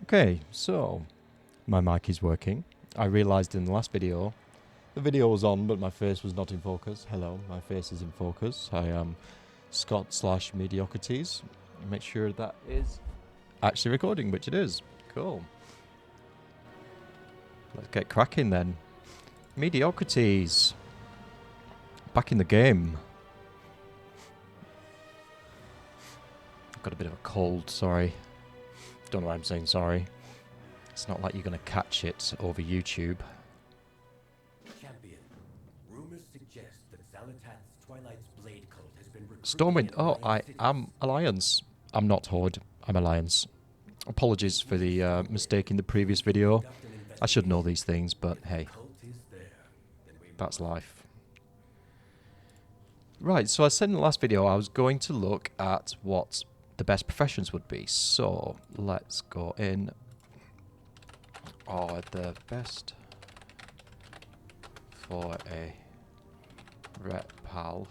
Okay, so my mic is working. I realized in the last video, the video was on, but my face was not in focus. Hello, my face is in focus. I am Scott slash mediocrities. Make sure that is actually recording, which it is. Cool. Let's get cracking then. Mediocrities. Back in the game. I've got a bit of a cold, sorry. Don't know why I'm saying sorry. It's not like you're going to catch it over YouTube. Champion, rumors suggest that Xal'atath's Twilight's Blade cult has been recruiting Stormwind. Oh, I cities. am Alliance. I'm not Horde. I'm Alliance. Apologies for the mistake in the previous video. I should know these things, but hey, that's life. Right, so I said in the last video I was going to look at what the best professions would be. So let's go in. Oh, the best for a Ret Pal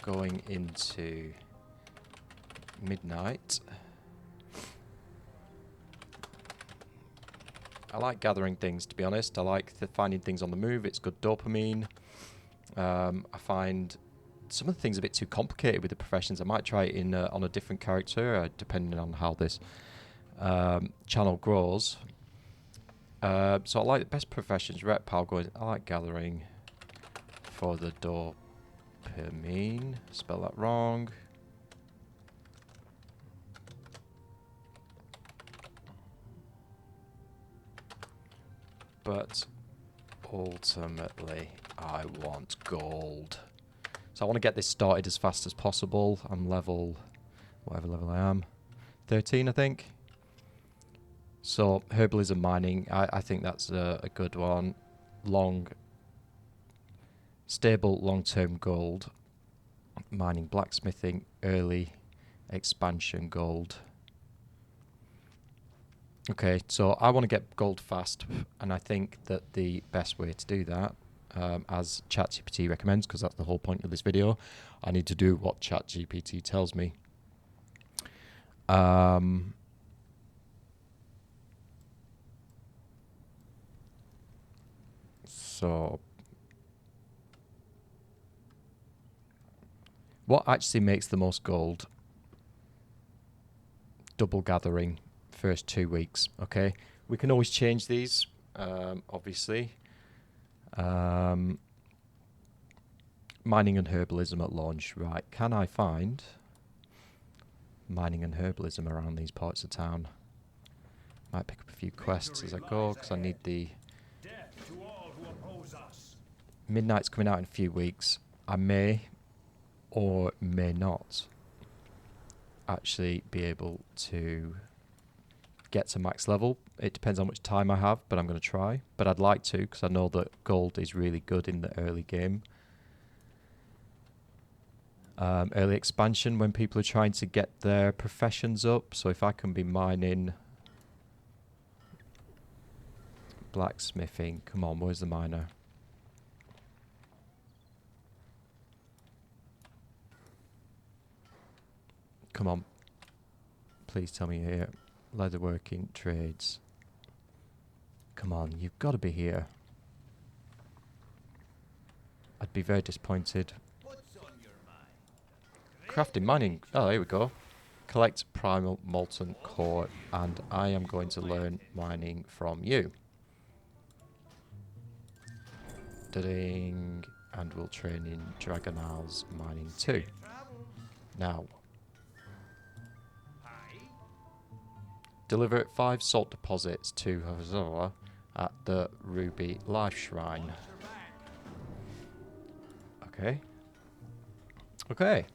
going into midnight. I like gathering things, to be honest. I like finding things on the move. It's good dopamine. I find some of the things a bit too complicated with the professions. I might try it in on a different character, depending on how this channel grows. So I like the best professions. Ret Pal going. I like gathering for the dopamine. Spell that wrong. But ultimately, I want gold. So I want to get this started as fast as possible. I'm level, whatever level I am, 13, I think. So herbalism mining, I think that's a good one. Stable long-term gold. Mining, blacksmithing, early expansion gold. Okay, so I want to get gold fast, and I think that the best way to do that, as ChatGPT recommends, because that's the whole point of this video, I need to do what ChatGPT tells me. So, what actually makes the most gold? Double gathering. First 2 weeks. Okay, we can always change these, obviously. Mining and herbalism at launch. Right, can I find mining and herbalism around these parts of town? Might pick up a few quests as I go, because I need the midnight's coming out in a few weeks. I may or may not actually be able to get to max level. It depends how much time I have, but I'm going to try. But I'd like to, because I know that gold is really good in the early game. Early expansion, when people are trying to get their professions up. So if I can be mining, blacksmithing. Come on, where's the miner? Come on. Please tell me you're here. Leatherworking, trades. Come on, you've got to be here. I'd be very disappointed. Crafting, mining. Oh, here we go. Collect primal molten core, and I am going to learn mining from you. Ding, and we'll train in Dragonal's mining too. Now, deliver 5 salt deposits to Hazora at the Ruby Life Shrine. Okay. Okay.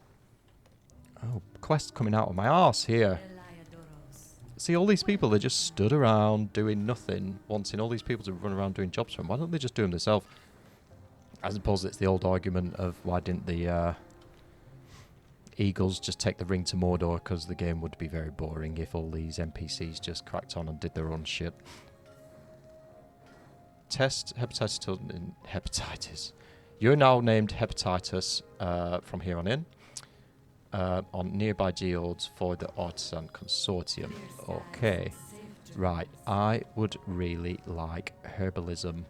Oh, quest coming out of my arse here. See, all these people, they just stood around doing nothing, wanting all these people to run around doing jobs for them. Why don't they just do them themselves? I suppose it's the old argument of why didn't the Eagles just take the ring to Mordor, because the game would be very boring if all these NPCs just cracked on and did their own shit. Test hepatitis. You're now named Hepatitis from here on in. On nearby geodes for the Artisan Consortium. Okay. Right, I would really like herbalism.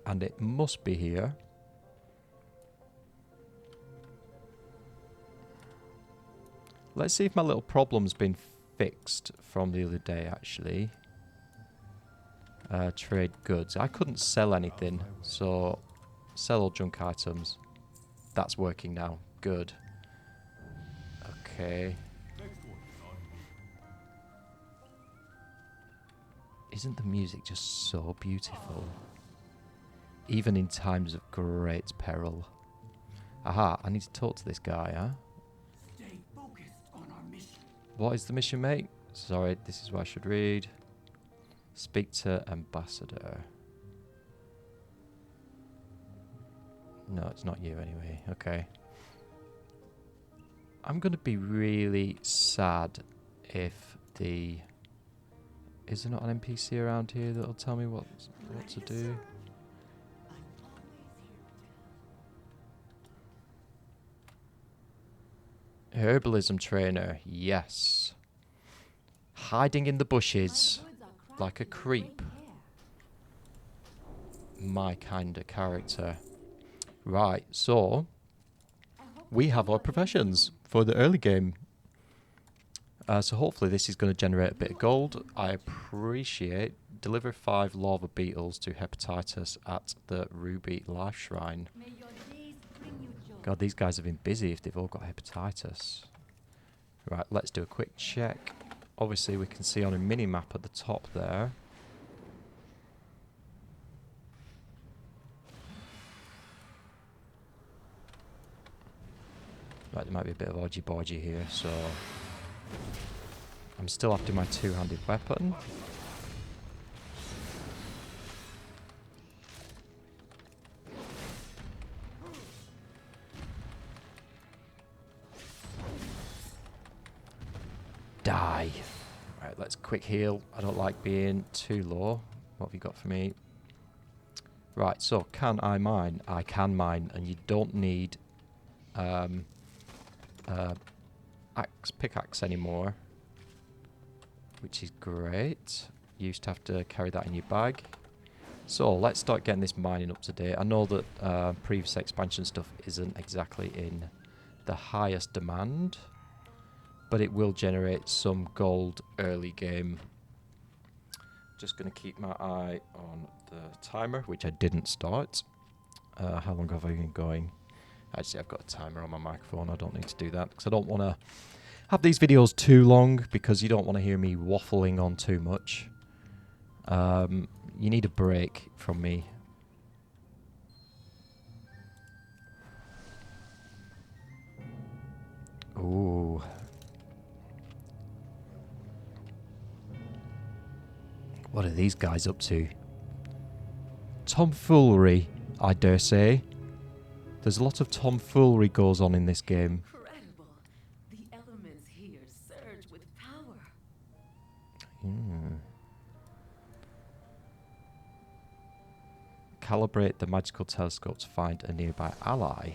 And it must be here. Let's see if my little problem's been fixed from the other day, actually. Trade goods. I couldn't sell anything, so sell all junk items. That's working now. Good. Okay. Isn't the music just so beautiful? Even in times of great peril. Aha, I need to talk to this guy, huh? Stay focused on our mission. What is the mission, mate? Sorry, this is what I should read. Speak to Ambassador. No, it's not you anyway. Okay. I'm going to be really sad if the... Is there not an NPC around here that'll tell me what to do? Herbalism trainer, yes. Hiding in the bushes like a creep. My kind of character. Right, so we have our professions for the early game. So hopefully this is going to generate a bit of gold. I appreciate. Deliver 5 lava beetles to Hepatitis at the Ruby Life Shrine. God, these guys have been busy if they've all got hepatitis. Right, let's do a quick check. Obviously, we can see on a mini-map at the top there. Right, there might be a bit of orgy-borgy here, so... I'm still after my two-handed weapon. Die. Right, let's quick heal. I don't like being too low. What have you got for me? Right, so can I mine? I can mine, and you don't need pickaxe anymore, which is great. You used to have to carry that in your bag. So let's start getting this mining up to date. I know that previous expansion stuff isn't exactly in the highest demand, but it will generate some gold early game. Just going to keep my eye on the timer, which I didn't start. How long have I been going? Actually, I've got a timer on my microphone. I don't need to do that because I don't want to have these videos too long, because you don't want to hear me waffling on too much. You need a break from me. Ooh. What are these guys up to? Tomfoolery, I dare say. There's a lot of tomfoolery goes on in this game. Incredible. The elements here surge with power. Calibrate the magical telescope to find a nearby ally.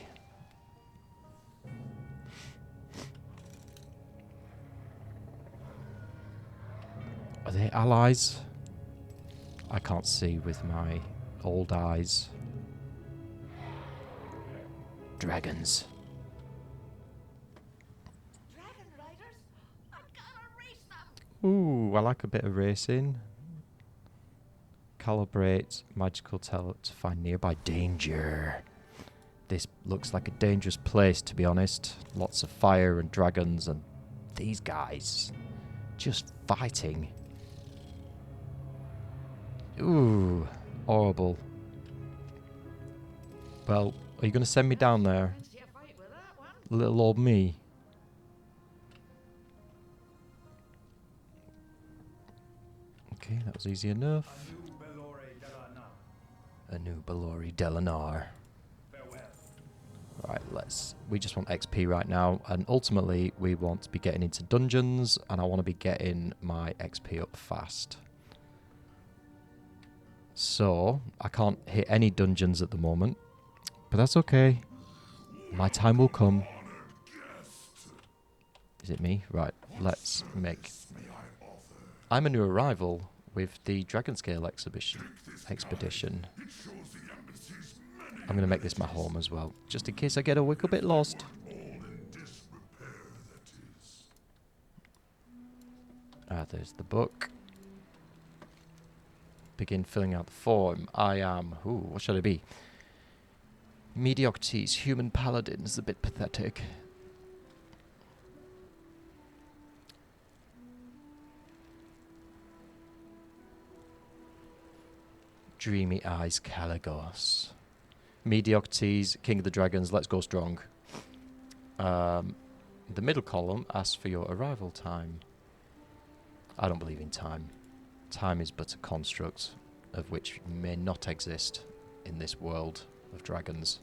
Are they allies? I can't see with my old eyes. Dragons. Dragon riders? I gotta race them. Ooh, I like a bit of racing. Calibrate magical telescope to find nearby danger. This looks like a dangerous place, to be honest. Lots of fire and dragons and these guys just fighting. Ooh, horrible. Well, are you going to send me down there? Little old me. Okay, that was easy enough. A new Belori Delanar. Right, we just want XP right now, and ultimately we want to be getting into dungeons, and I want to be getting my XP up fast. So, I can't hit any dungeons at the moment, but that's okay. My time will come. Is it me? Right, let's make... I'm a new arrival with the Dragon Scale expedition. I'm going to make this my home as well, just in case I get a little bit lost. Ah, there's the book. Begin filling out the form. I am... Ooh, what should I be? Mediocrity's human paladin is a bit pathetic. Dreamy Eyes Caligos. Mediocrity's King of the Dragons, let's go strong. The middle column asks for your arrival time. I don't believe in time. Time is but a construct of which may not exist in this world of dragons.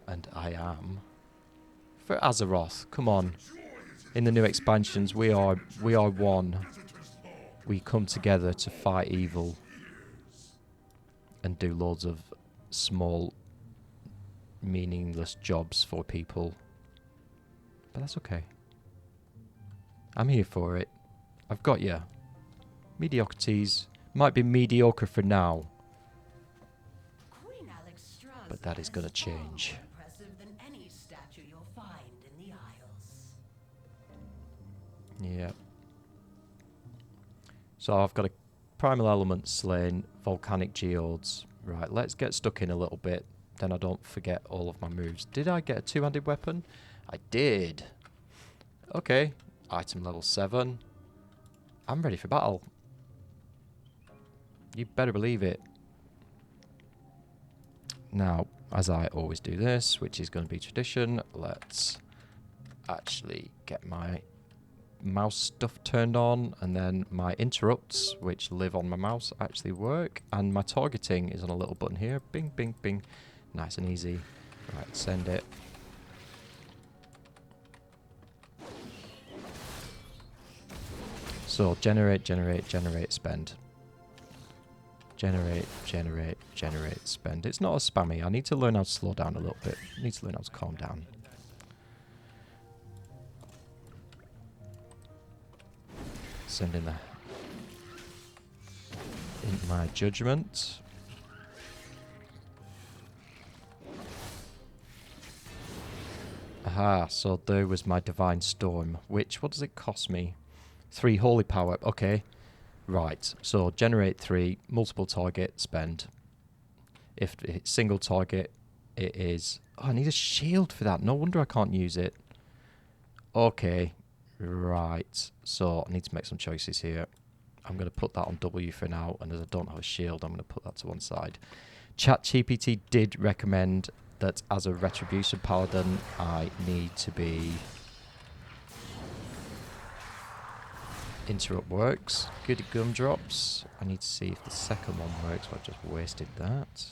And I am for Azeroth. Come on. In the new expansions, we are one. We come together to fight evil and do loads of small, meaningless jobs for people. But that's okay. I'm here for it. I've got you. Mediocrities might be mediocre for now, but that is going to change. Yeah. So I've got a primal element slain, volcanic geodes. Right, let's get stuck in a little bit, then I don't forget all of my moves. Did I get a two-handed weapon? I did. Okay, item level 7. I'm ready for battle. You better believe it. Now, as I always do this, which is going to be tradition, let's actually get my mouse stuff turned on, and then my interrupts, which live on my mouse, actually work, and my targeting is on a little button here. Bing, bing, bing. Nice and easy. Right, send it. So, generate, spend. Generate, spend. It's not as spammy. I need to learn how to slow down a little bit. I need to learn how to calm down. Send in my judgment. Aha, so there was my divine storm, which, what does it cost me? 3 holy power, okay. Right, so generate 3, multiple target, spend. If it's single target, it is... Oh, I need a shield for that. No wonder I can't use it. Okay, right. So I need to make some choices here. I'm going to put that on W for now, and as I don't have a shield, I'm going to put that to one side. ChatGPT did recommend that as a Retrobution Paladin, I need to be... Interrupt works. Good gumdrops. I need to see if the second one works, but I've just wasted that.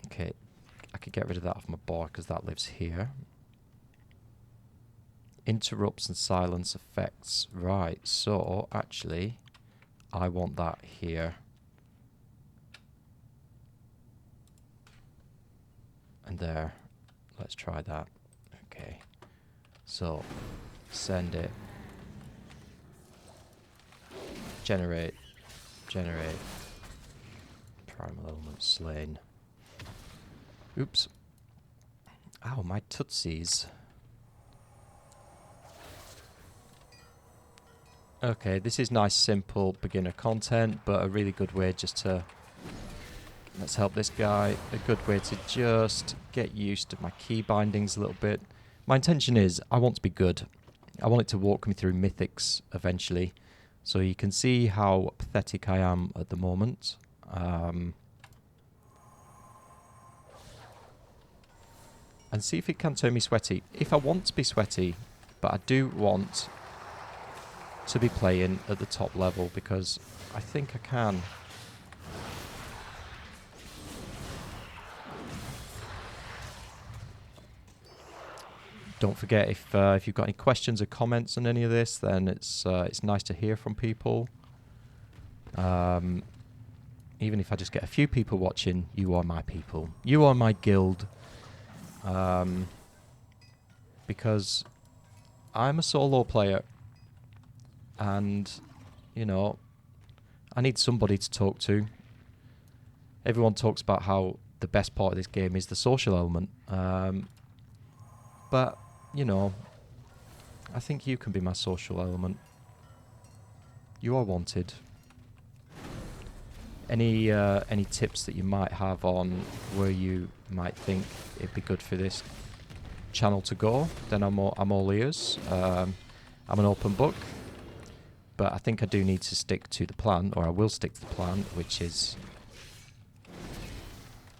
Okay, I could get rid of that off my board because that lives here. Interrupts and silence effects. Right, so actually, I want that here. And there. Let's try that. Okay. So, send it. Generate. Primal element slain. Oops. Ow, my tootsies. Okay, this is nice, simple beginner content, but a really good way just to... Let's help this guy. A good way to just get used to my key bindings a little bit. My intention is, I want to be good. I want it to walk me through mythics eventually. So you can see how pathetic I am at the moment. And see if it can turn me sweaty. If I want to be sweaty, but I do want to be playing at the top level because I think I can. Don't forget, if you've got any questions or comments on any of this, then it's nice to hear from people. Even if I just get a few people watching, you are my people. You are my guild. Because I'm a solo player. And, you know, I need somebody to talk to. Everyone talks about how the best part of this game is the social element. But, you know, I think you can be my social element. You are wanted. Any tips that you might have on where you might think it'd be good for this channel to go? Then I'm all ears. I'm an open book, but I think I do need to stick to the plan, or I will stick to the plan, which is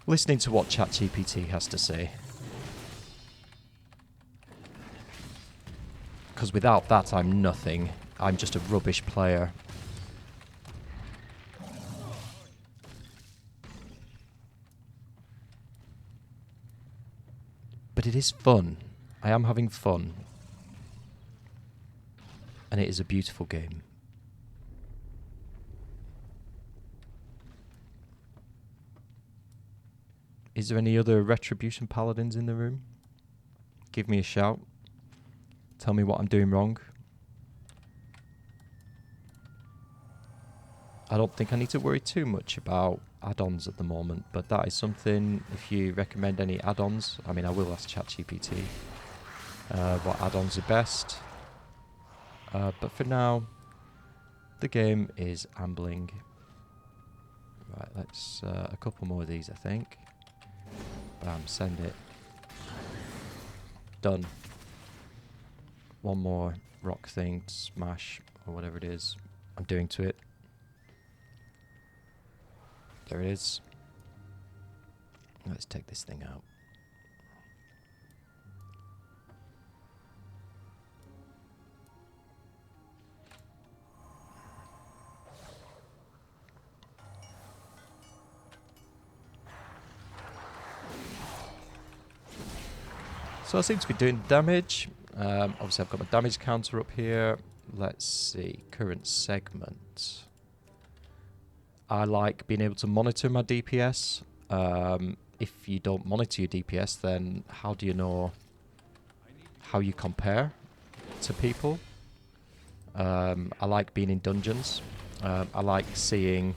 listening to what ChatGPT has to say. Because without that, I'm nothing. I'm just a rubbish player. But it is fun. I am having fun. And it is a beautiful game. Is there any other Retrobution Paladins in the room? Give me a shout. Tell me what I'm doing wrong. I don't think I need to worry too much about add-ons at the moment, but that is something, if you recommend any add-ons, I mean, I will ask ChatGPT what add-ons are best. But for now, the game is ambling. Right, let's a couple more of these, I think. Bam, send it. Done. One more rock thing, smash, or whatever it is I'm doing to it. There it is. Let's take this thing out. So I seem to be doing damage. Obviously I've got my damage counter up here. Let's see, current segment. I like being able to monitor my DPS. If you don't monitor your DPS, then how do you know how you compare to people? I like being in dungeons. I like seeing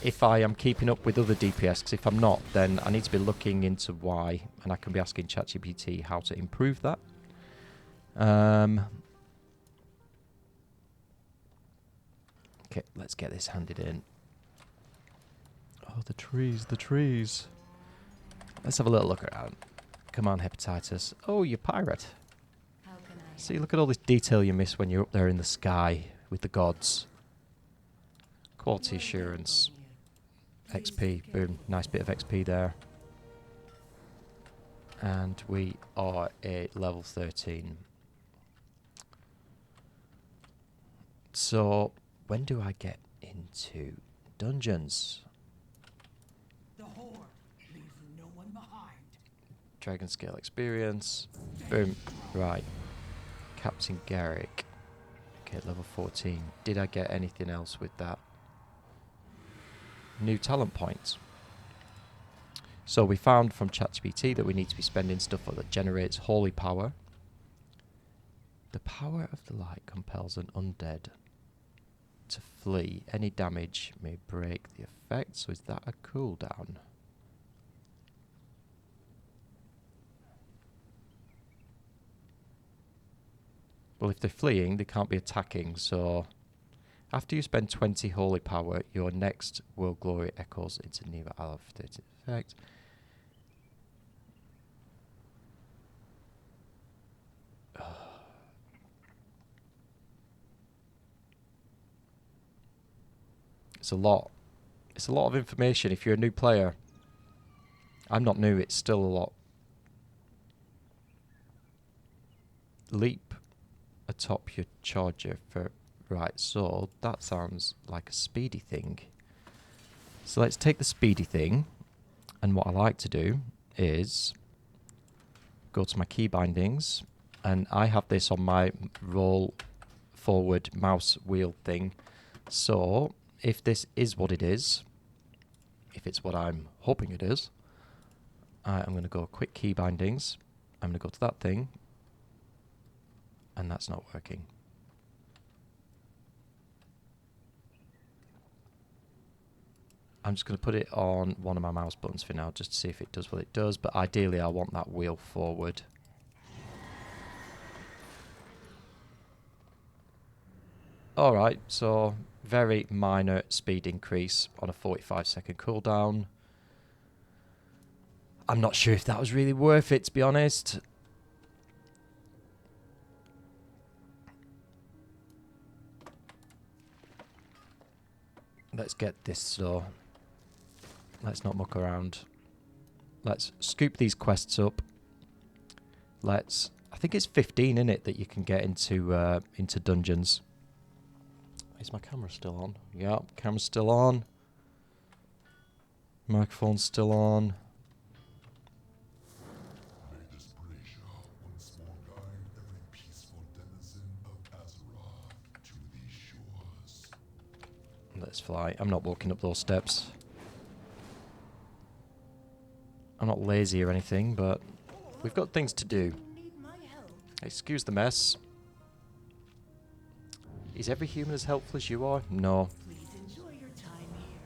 if I am keeping up with other DPS, because if I'm not, then I need to be looking into why, and I can be asking ChatGPT how to improve that. Okay, let's get this handed in. Oh, the trees, the trees. Let's have a little look around. Come on, Hepatitis. Oh, you're pirate. See, look at all this detail you miss when you're up there in the sky with the gods. Quality assurance. XP, boom, nice bit of XP there. And we are at level 13. So, when do I get into dungeons? The horde leaves no one behind. Dragon scale experience. Boom. Right. Captain Garrick. Okay, level 14. Did I get anything else with that? New talent points. So we found from ChatGPT that we need to be spending stuff that generates holy power. The power of the light compels an undead to flee. Any damage may break the effect. So is that a cooldown? Well, if they're fleeing, they can't be attacking, so after you spend 20 holy power, your next world glory echoes into neither alpha effect. It's a lot. It's a lot of information if you're a new player. I'm not new, it's still a lot. Leap atop your charger for... Right, so that sounds like a speedy thing. So let's take the speedy thing, and what I like to do is go to my key bindings, and I have this on my roll forward mouse wheel thing. So if this is what it is, if it's what I'm hoping it is, I'm going to go quick key bindings. I'm going to go to that thing. And that's not working. I'm just going to put it on one of my mouse buttons for now, just to see if it does what it does. But ideally, I want that wheel forward. Alright, so very minor speed increase on a 45-second cooldown. I'm not sure if that was really worth it, to be honest. Let's get this, though. Let's not muck around. Let's scoop these quests up. Let's... I think it's 15, in it, that you can get into dungeons. Is my camera still on? Yeah, camera's still on. Microphone's still on. May this British once more guide every peaceful denizen of Azeroth to these shores. Let's fly. I'm not walking up those steps. I'm not lazy or anything, but we've got things to do. Need my help? Excuse the mess. Is every human as helpful as you are? No. Please enjoy your time here.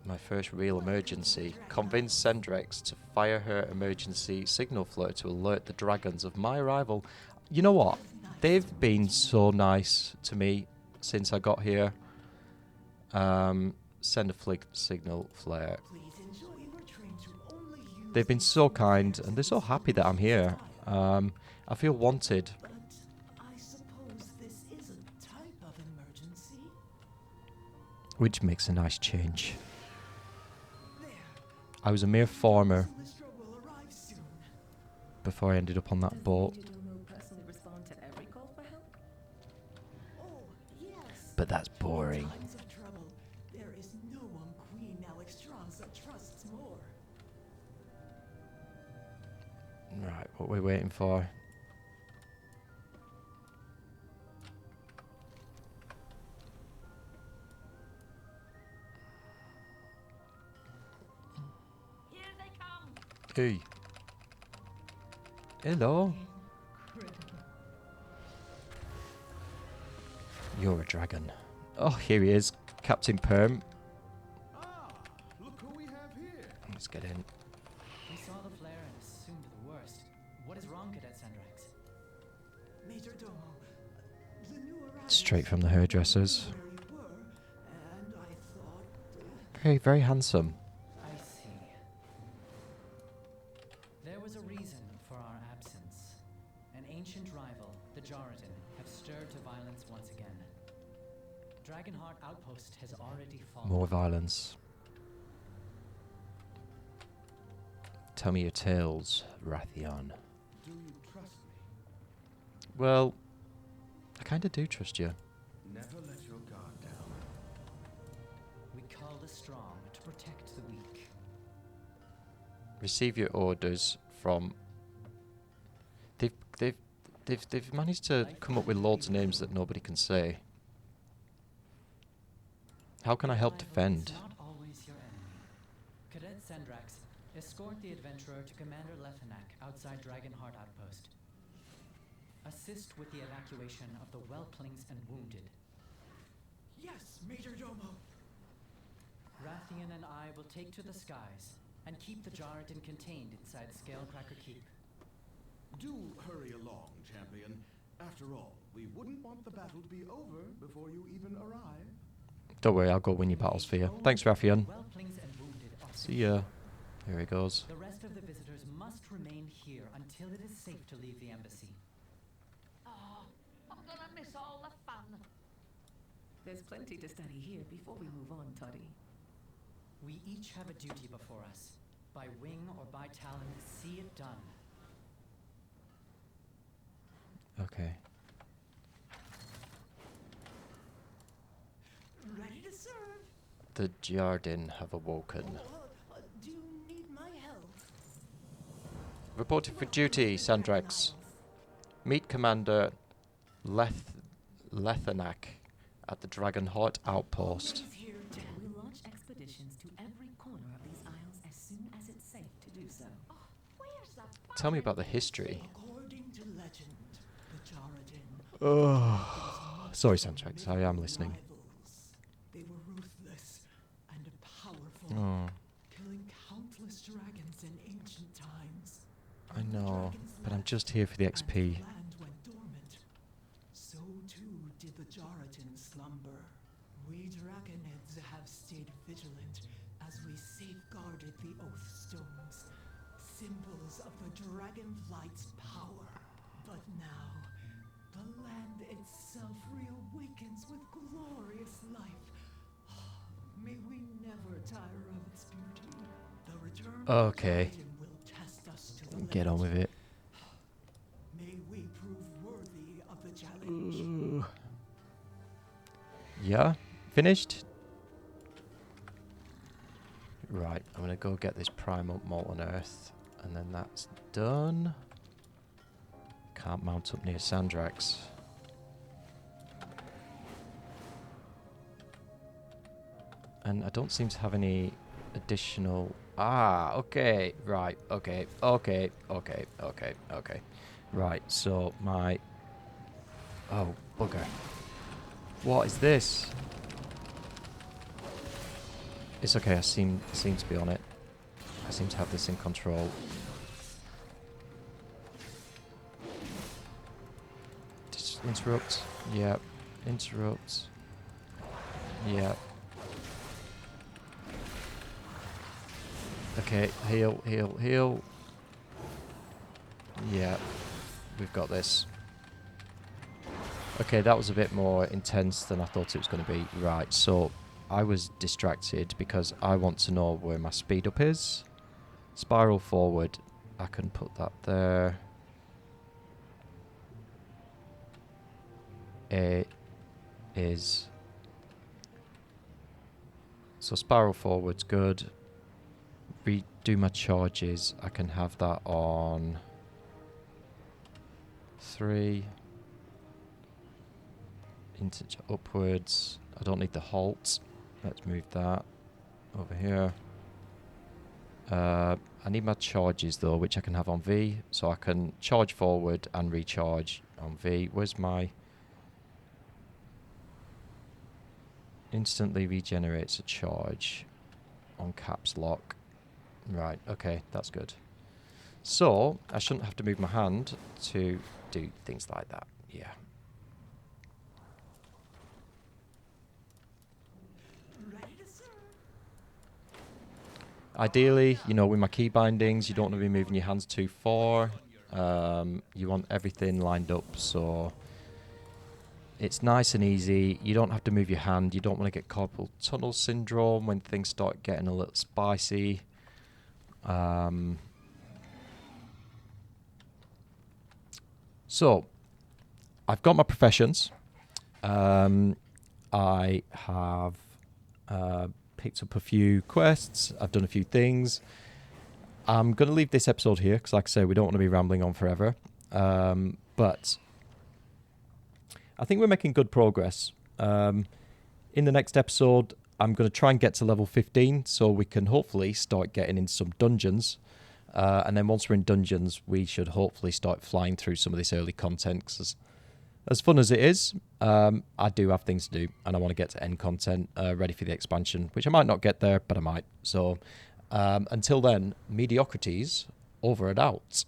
My first real emergency. Convince Sendrex to fire her emergency signal flare to alert the dragons of my arrival. You know what? They've been so nice to me since I got here. Send a signal flare. Please enjoy. We were trained to only use They've been so kind and they're so happy that I'm here. I feel wanted. But I suppose this is a type of emergency. Which makes a nice change. There. I was a mere farmer Lystra will arrive soon. before I ended up on that boat. Does the Major Domo personally respond to every call for help? Oh, yes. But that's boring. Times of trouble, there is no one Queen Alexstrasza trusts more. Right, what we're waiting for. Here they come. Hey. Hello. Incredible. You're a dragon. Oh, here he is. Captain Perm. Ah, look who we have here. Let's get in. We saw the flare and assumed the worst. What is wrong, Cadet Sandrex? Major Domo, the new arrivals Straight from the hairdressers. where you were, and I thought, Very, very handsome. I see. There was a reason for our absence. An ancient rival, the Jarradin, have stirred to violence once again. Dragonheart Outpost has already fallen. More violence. Tell me your tales, Rathion. Do you trust me? Well, I kind of do trust you. Never let your guard down. We call the strong to protect the weak. Receive your orders from... They've managed to come up with loads of names that nobody can say. How can I help Rival defend? is not always your enemy. Cadet Sendrax, escort the adventurer to Commander Lethanak outside Dragonheart Outpost. Assist with the evacuation of the whelplings and wounded. yes, Major Domo. Rathian and I will take to the skies and keep the Jarradin contained inside Scalecracker Keep. Do hurry along, champion. After all, we wouldn't want the battle to be over before you even arrive. Don't worry, I'll go win your battles for you. Thanks, Rathian. Whelplings and wounded are See ya. Here he goes. The rest of the visitors must remain here until it is safe to leave the embassy. Oh, I'm gonna miss all the fun. There's plenty to study here before we move on, Toddy. We each have a duty before us. By wing or by talon, see it done. Okay. Ready to serve. The Jarradin have awoken. Do you need my help? Reporting for duty, Sandrax. Meet Commander Lethanak at the Dragonheart Outpost. He's here to We'll launch expeditions to every corner of these isles as soon as it's safe to do so. Where's the Tell me about the history. According to legend, the Sorry, soundtracks. I am listening. They were ruthless and powerful, Oh, killing countless dragons in ancient times. I know, but I'm just here for the And XP. the land went dormant. So too did the Jaratin slumber. We dragonids have stayed vigilant as we safeguarded the Oath Stones, symbols of the Dragonflight's power. But now, the land itself reawakens with glorious life. May we never tire of its beauty. The return of the Okay. Jaratin will test us to the Get on limit. with it. May we prove worthy of the challenge. Yeah? Finished? Right, I'm gonna go get this primal molten earth, and then that's done. Can't mount up near Sandrax. And I don't seem to have any additional... Ah, okay, right, okay. Right, so my... Oh, bugger. What is this? It's okay, I seem to be on it. I seem to have this in control. Just interrupt. Yep. Interrupt. Yep. Okay, heal, heal, heal. Yeah, we've got this. Okay, that was a bit more intense than I thought it was going to be. Right, so I was distracted because I want to know where my speed up is. Spiral forward. I can put that there. It is... So spiral forward's good. Redo my charges. I can have that on 3. Integer upwards. I don't need the halt. Let's move that over here. I need my charges though, which I can have on V, so I can charge forward and recharge on V. Where's my... Instantly regenerates a charge on caps lock. Right, okay, that's good. So, I shouldn't have to move my hand to do things like that. Yeah. Ready to serve. Ideally, you know, with my key bindings, you don't want to be moving your hands too far. You want everything lined up so it's nice and easy. You don't have to move your hand. You don't want to get carpal tunnel syndrome when things start getting a little spicy. So, I've got my professions. I have picked up a few quests. I've done a few things. I'm going to leave this episode here because, like I say, we don't want to be rambling on forever. But I think we're making good progress. In the next episode, I'm going to try and get to level 15 so we can hopefully start getting into some dungeons. And then once we're in dungeons, we should hopefully start flying through some of this early content. Because as fun as it is, I do have things to do. And I want to get to end content ready for the expansion, which I might not get there, but I might. So until then, mediocrities over and out.